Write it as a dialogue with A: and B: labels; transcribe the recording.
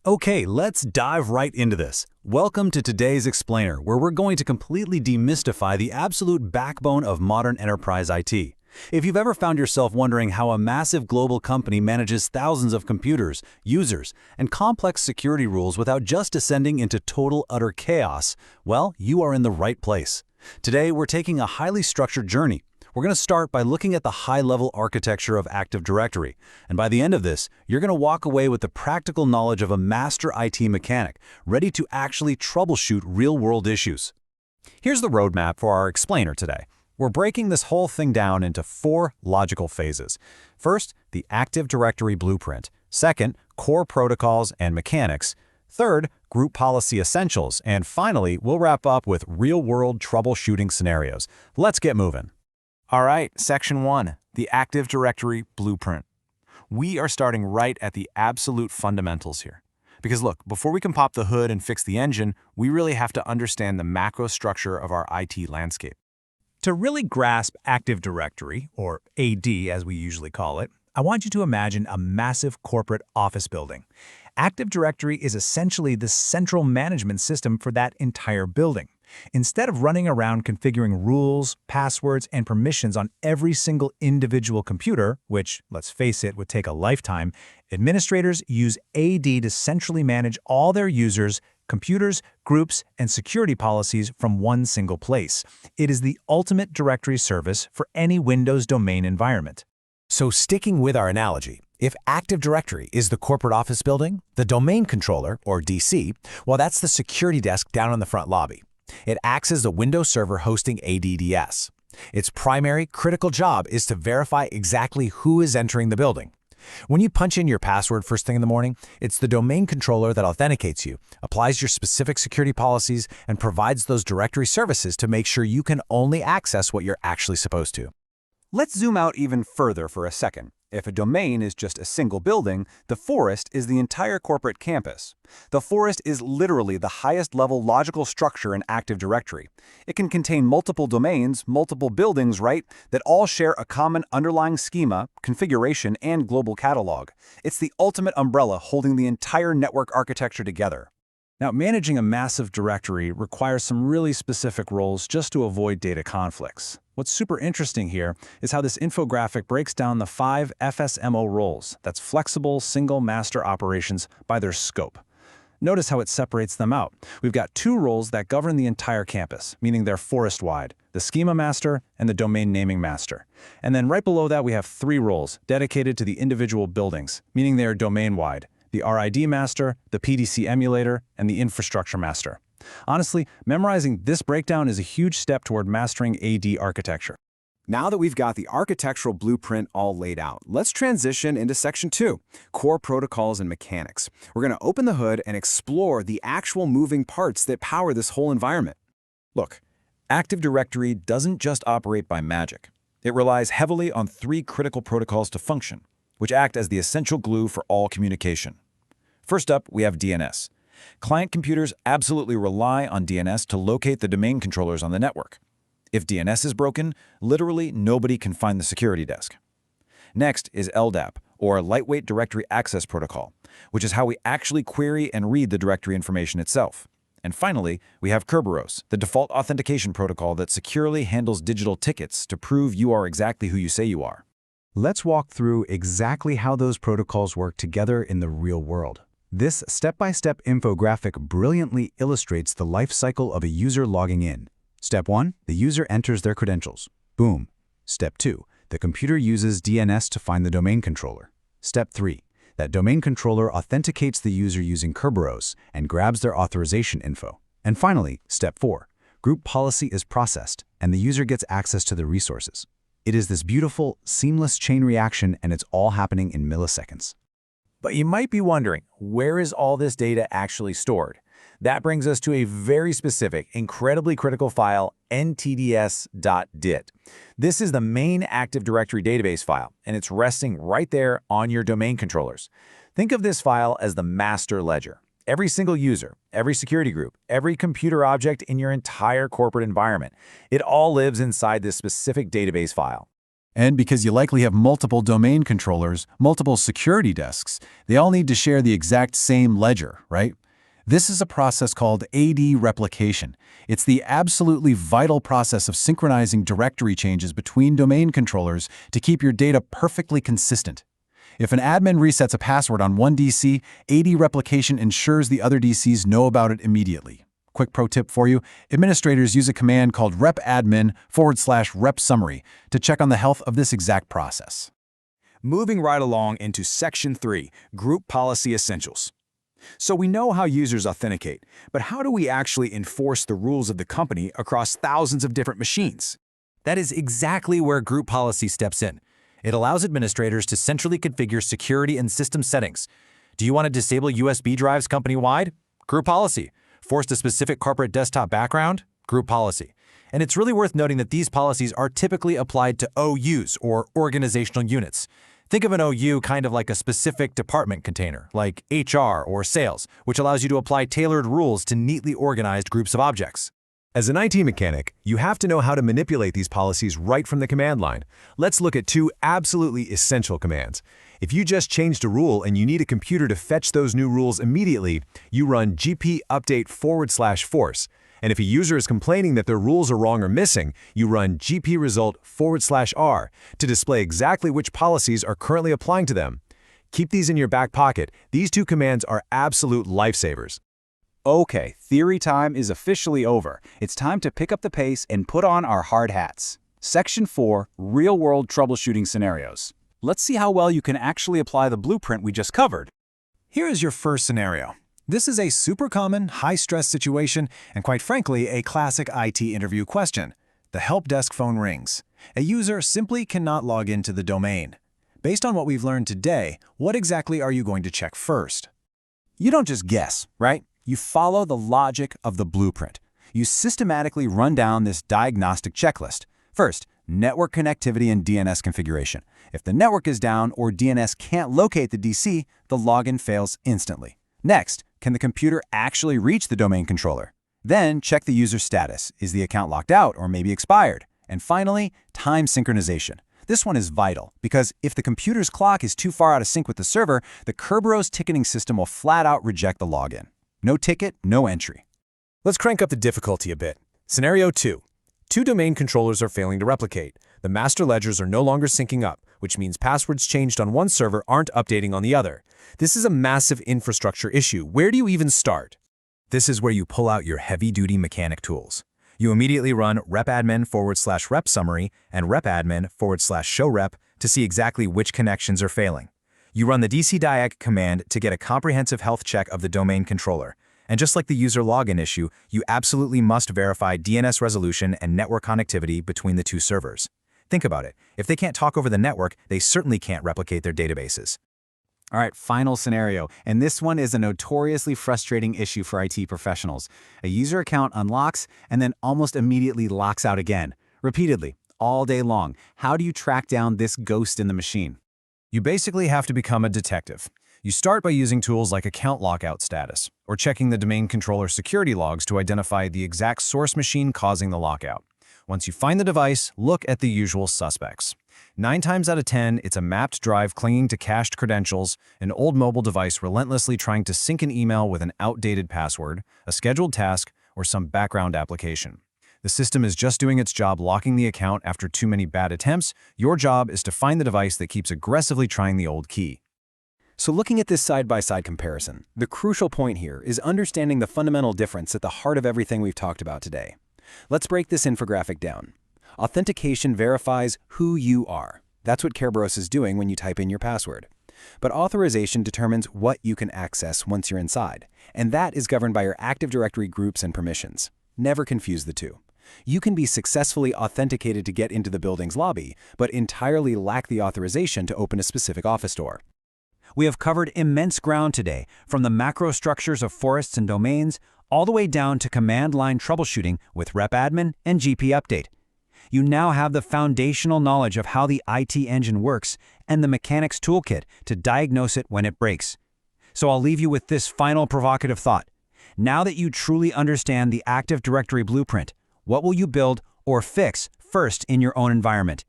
A: Okay, let's dive right into this. Welcome to today's Explainer, where we're going to completely demystify the absolute backbone of modern enterprise IT. If you've ever found yourself wondering how a massive global company manages thousands of computers, users, and complex security rules without just descending into total utter chaos, well, you are in the right place. Today, we're taking a highly structured journey. We're going to start by looking at the high-level architecture of Active Directory, and by the end of this, you're going to walk away with the practical knowledge of a master IT mechanic, ready to actually troubleshoot real-world issues.
B: Here's the roadmap for our explainer today. We're breaking this whole thing down into 4 logical phases. First, the Active Directory blueprint. Second, core protocols and mechanics. Third, group policy essentials. And finally, we'll wrap up with real-world troubleshooting scenarios. Let's get moving.
C: All right, Section 1, the Active Directory Blueprint. We are starting right at the absolute fundamentals here. Because look, before we can pop the hood and fix the engine, we really have to understand the macro structure of our IT landscape.
B: To really grasp Active Directory, or AD as we usually call it, I want you to imagine a massive corporate office building. Active Directory is essentially the central management system for that entire building. Instead of running around configuring rules, passwords, and permissions on every single individual computer, which, let's face it, would take a lifetime, administrators use AD to centrally manage all their users, computers, groups, and security policies from one single place. It is the ultimate directory service for any Windows domain environment.
D: So sticking with our analogy, if Active Directory is the corporate office building, the domain controller, or DC, well, that's the security desk down in the front lobby. It acts as the Windows server hosting ADDS. Its primary critical job is to verify exactly who is entering the building. When you punch in your password first thing in the morning, it's the domain controller that authenticates you, applies your specific security policies, and provides those directory services to make sure you can only access what you're actually supposed to.
E: Let's zoom out even further for a second. If a domain is just a single building, the forest is the entire corporate campus. The forest is literally the highest level logical structure in Active Directory. It can contain multiple domains, multiple buildings, right, that all share a common underlying schema, configuration, and global catalog. It's the ultimate umbrella holding the entire network architecture together.
A: Now, managing a massive directory requires some really specific roles just to avoid data conflicts. What's super interesting here is how this infographic breaks down the 5 FSMO roles, that's flexible single master operations, by their scope. Notice how it separates them out. We've got 2 roles that govern the entire campus, meaning they're forest-wide, the schema master and the domain naming master. And then right below that we have 3 roles dedicated to the individual buildings, meaning they are domain-wide, the RID master, the PDC emulator, and the infrastructure master. Honestly, memorizing this breakdown is a huge step toward mastering AD architecture.
F: Now that we've got the architectural blueprint all laid out, let's transition into Section 2, Core Protocols and Mechanics. We're going to open the hood and explore the actual moving parts that power this whole environment.
B: Look, Active Directory doesn't just operate by magic. It relies heavily on 3 critical protocols to function, which act as the essential glue for all communication. First up, we have DNS. Client computers absolutely rely on DNS to locate the domain controllers on the network. If DNS is broken, literally nobody can find the security desk. Next is LDAP, or Lightweight Directory Access Protocol, which is how we actually query and read the directory information itself. And finally, we have Kerberos, the default authentication protocol that securely handles digital tickets to prove you are exactly who you say you are.
A: Let's walk through exactly how those protocols work together in the real world. This step-by-step infographic brilliantly illustrates the life cycle of a user logging in. Step 1, the user enters their credentials. Boom. Step 2, the computer uses DNS to find the domain controller. Step 3, that domain controller authenticates the user using Kerberos and grabs their authorization info. And finally, Step 4, group policy is processed and the user gets access to the resources. It is this beautiful, seamless chain reaction, and it's all happening in milliseconds.
B: But you might be wondering, where is all this data actually stored? That brings us to a very specific, incredibly critical file, ntds.dit. This is the main Active Directory database file, and it's resting right there on your domain controllers. Think of this file as the master ledger. Every single user, every security group, every computer object in your entire corporate environment, it all lives inside this specific database file.
E: And because you likely have multiple domain controllers, multiple security desks, they all need to share the exact same ledger, right? This is a process called AD replication. It's the absolutely vital process of synchronizing directory changes between domain controllers to keep your data perfectly consistent. If an admin resets a password on one DC, AD replication ensures the other DCs know about it immediately. Quick pro tip for you, administrators use a command called repadmin/rep summary to check on the health of this exact process.
C: Moving right along into Section 3, Group Policy Essentials. So we know how users authenticate, but how do we actually enforce the rules of the company across thousands of different machines?
D: That is exactly where group policy steps in. It allows administrators to centrally configure security and system settings. Do you want to disable USB drives company-wide? Group policy. Forced a specific corporate desktop background? Group policy. And it's really worth noting that these policies are typically applied to OUs, or organizational units. Think of an OU kind of like a specific department container, like HR or sales, which allows you to apply tailored rules to neatly organized groups of objects.
G: As an IT mechanic, you have to know how to manipulate these policies right from the command line. Let's look at two absolutely essential commands. If you just changed a rule and you need a computer to fetch those new rules immediately, you run gp update/force. And if a user is complaining that their rules are wrong or missing, you run gp result/r to display exactly which policies are currently applying to them. Keep these in your back pocket. These two commands are absolute lifesavers.
E: Okay, theory time is officially over. It's time to pick up the pace and put on our hard hats. Section 4, Real-World Troubleshooting Scenarios. Let's see how well you can actually apply the blueprint we just covered.
A: Here is your first scenario. This is a super common, high-stress situation, and quite frankly, a classic IT interview question. The help desk phone rings. A user simply cannot log into the domain. Based on what we've learned today, what exactly are you going to check first?
E: You don't just guess, right? You follow the logic of the blueprint. You systematically run down this diagnostic checklist. First, network connectivity and DNS configuration. If the network is down or DNS can't locate the DC, the login fails instantly. Next, can the computer actually reach the domain controller? Then check the user status. Is the account locked out or maybe expired? And finally, time synchronization. This one is vital because if the computer's clock is too far out of sync with the server, the Kerberos ticketing system will flat out reject the login. No ticket, no entry.
G: Let's crank up the difficulty a bit. Scenario 2. Two domain controllers are failing to replicate. The master ledgers are no longer syncing up, which means passwords changed on one server aren't updating on the other. This is a massive infrastructure issue. Where do you even start?
B: This is where you pull out your heavy-duty mechanic tools. You immediately run repadmin/rep summary and repadmin/showrep to see exactly which connections are failing. You run the dcdiag command to get a comprehensive health check of the domain controller. And just like the user login issue, you absolutely must verify DNS resolution and network connectivity between the two servers. Think about it. If they can't talk over the network, they certainly can't replicate their databases.
E: All right, final scenario. And this one is a notoriously frustrating issue for IT professionals. A user account unlocks and then almost immediately locks out again, repeatedly, all day long. How do you track down this ghost in the machine?
A: You basically have to become a detective. You start by using tools like account lockout status, or checking the domain controller security logs to identify the exact source machine causing the lockout. Once you find the device, look at the usual suspects. 9 times out of 10, it's a mapped drive clinging to cached credentials, an old mobile device relentlessly trying to sync an email with an outdated password, a scheduled task, or some background application. The system is just doing its job locking the account after too many bad attempts. Your job is to find the device that keeps aggressively trying the old key.
F: So looking at this side-by-side comparison, the crucial point here is understanding the fundamental difference at the heart of everything we've talked about today. Let's break this infographic down. Authentication verifies who you are. That's what Kerberos is doing when you type in your password. But authorization determines what you can access once you're inside, and that is governed by your Active Directory groups and permissions. Never confuse the two. You can be successfully authenticated to get into the building's lobby, but entirely lack the authorization to open a specific office door.
H: We have covered immense ground today, from the macro structures of forests and domains, all the way down to command line troubleshooting with repadmin and gp update. You now have the foundational knowledge of how the IT engine works and the mechanics toolkit to diagnose it when it breaks. So I'll leave you with this final provocative thought. Now that you truly understand the Active Directory blueprint, what will you build or fix first in your own environment?